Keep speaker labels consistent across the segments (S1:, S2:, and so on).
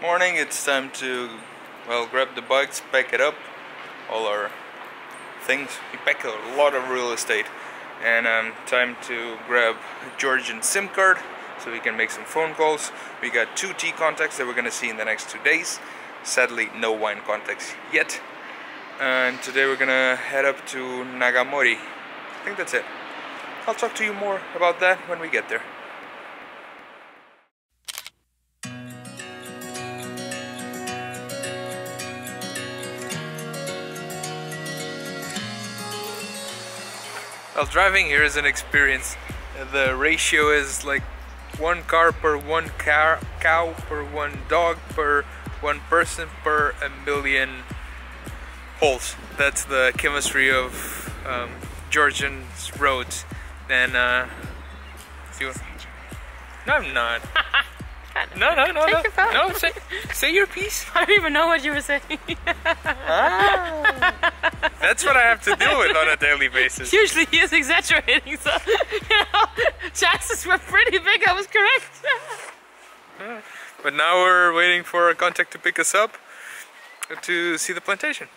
S1: Morning, it's time to, well, grab the bikes, pack it up, all our things. We pack a lot of real estate, and time to grab a Georgian SIM card so we can make some phone calls. We got 2 tea contacts that we're gonna see in the next 2 days. Sadly, no wine contacts yet. And today we're gonna head up to Nagamori. I think that's it. I'll talk to you more about that when we get there. Well, driving here is an experience. The ratio is like 1 car per 1 cow per 1 dog per 1 person per 1,000,000 holes. That's the chemistry of Georgian roads. And no, I'm not. No. Say your piece.
S2: I don't even know what you were saying.
S1: That's what I have to deal with on a daily basis.
S2: Usually he is exaggerating, so chances were pretty big I was correct.
S1: But now we're waiting for a contact to pick us up to see the plantation.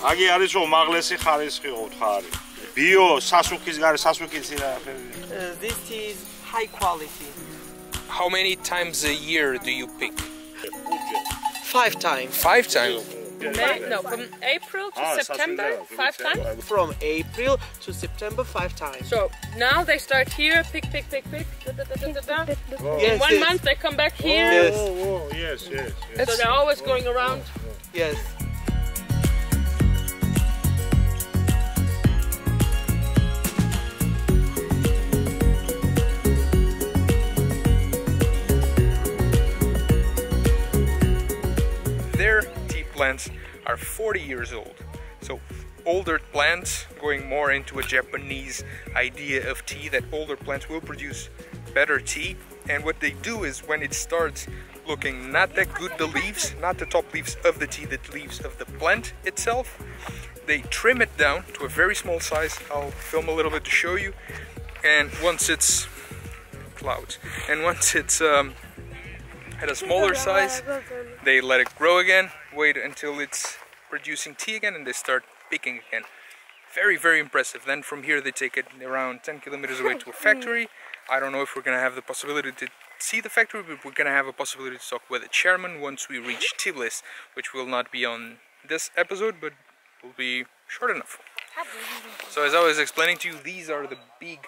S3: Agi არის უმაღლესი ხარისხი ოთხარი. Bio სასუქის გარე სასუქის
S2: This is high quality.
S1: How many times a year do you pick?
S2: 5 times.
S1: 5 times?
S2: No, from April to September, 5 times. From April to September, 5 times. So now they start here, pick. In 1 month they come back here.
S3: Yes.
S2: So they're always going around. Yes.
S1: Their tea plants are 40 years old. So older plants, going more into a Japanese idea of tea, that older plants will produce better tea. And what they do is, when it starts looking not that good, the leaves, not the top leaves of the tea, the leaves of the plant itself, they trim it down to a very small size. I'll film a little bit to show you. And once it's at a smaller size, they let it grow again, wait until it's producing tea again, and they start picking again. Very, very impressive. Then from here they take it around 10 kilometers away to a factory. I don't know if we're gonna have the possibility to see the factory, but we're gonna have a possibility to talk with the chairman once we reach Tbilisi, which will not be on this episode, but will be short enough. So as I was explaining to you, these are the big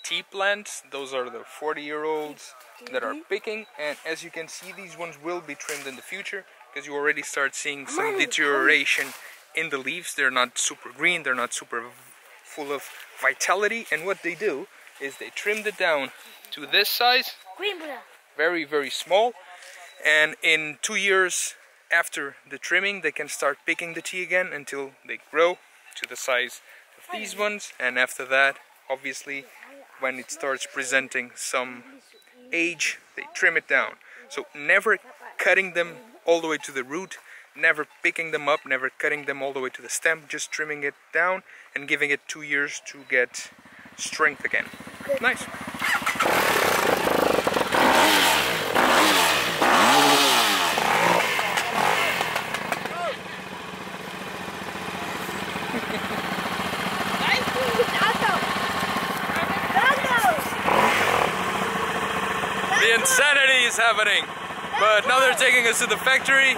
S1: tea plants. Those are the 40-year-olds that are picking, and as you can see, these ones will be trimmed in the future, because you already start seeing some deterioration in the leaves. They're not super green, they're not super full of vitality, and what they do is they trimmed it down to this size, very, very small, and in 2 years after the trimming they can start picking the tea again until they grow to the size of these ones. And after that, obviously, when it starts presenting some age, they trim it down. So never cutting them all the way to the root, never picking them up, never cutting them all the way to the stem, just trimming it down and giving it 2 years to get strength again. Nice. The insanity is happening, but now they're taking us to the factory,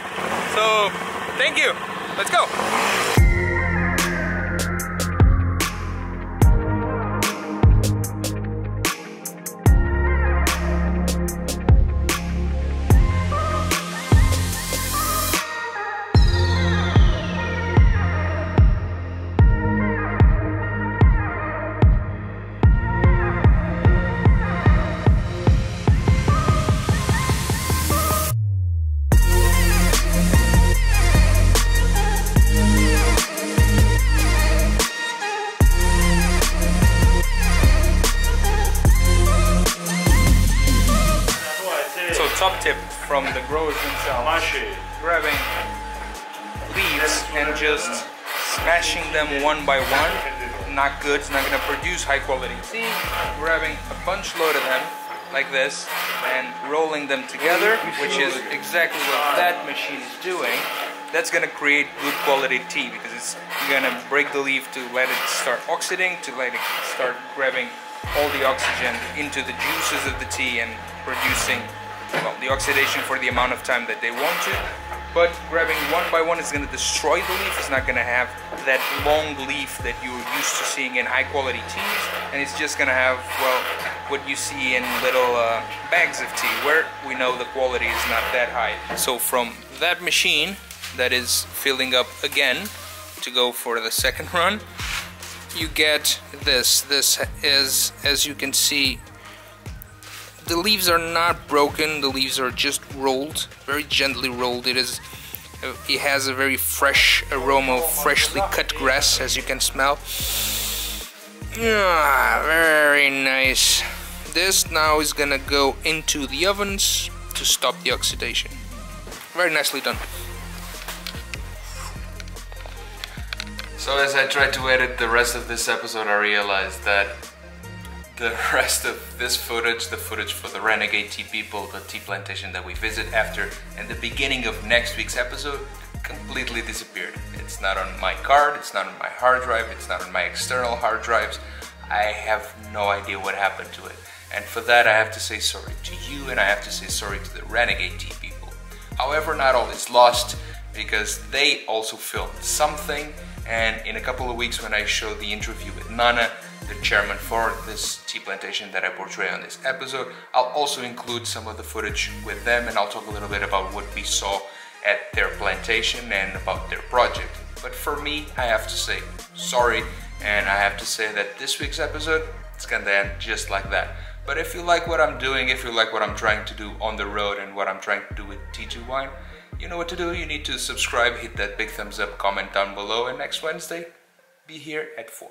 S1: so thank you. Let's go. tip from the growers themselves. Grabbing leaves and just smashing them one by one. Not good, it's not going to produce high quality tea. Grabbing a bunch load of them like this and rolling them together, which is exactly what that machine is doing. That's going to create good quality tea because it's going to break the leaf to let it start oxidating, to let it start grabbing all the oxygen into the juices of the tea and producing, well, the oxidation for the amount of time that they want to. But grabbing one by one is going to destroy the leaf. It's not going to have that long leaf that you're used to seeing in high quality teas, and it's just going to have, well, what you see in little bags of tea, where we know the quality is not that high. So from that machine that is filling up again to go for the second run, you get this. This is, as you can see, the leaves are not broken, the leaves are just rolled, very gently rolled. It has a very fresh aroma of freshly cut grass, as you can smell. Very nice. This now is gonna go into the ovens to stop the oxidation. Very nicely done.
S4: So as I tried to edit the rest of this episode, I realized that the rest of this footage, the footage for the Renegade Tea people, the tea plantation that we visit after, and the beginning of next week's episode, completely disappeared. It's not on my card, it's not on my hard drive, it's not on my external hard drives. I have no idea what happened to it. And for that I have to say sorry to you, and I have to say sorry to the Renegade Tea people. However, not all is lost, because they also filmed something, and in a couple of weeks when I show the interview with Nana, the chairman for this tea plantation that I portray on this episode, I'll also include some of the footage with them, and I'll talk a little bit about what we saw at their plantation and about their project. But for me, I have to say sorry, and I have to say that this week's episode, it's gonna end just like that. But if you like what I'm doing, if you like what I'm trying to do on the road and what I'm trying to do with T2 Wine, you know what to do. You need to subscribe, hit that big thumbs up, comment down below, and next Wednesday, be here at 4.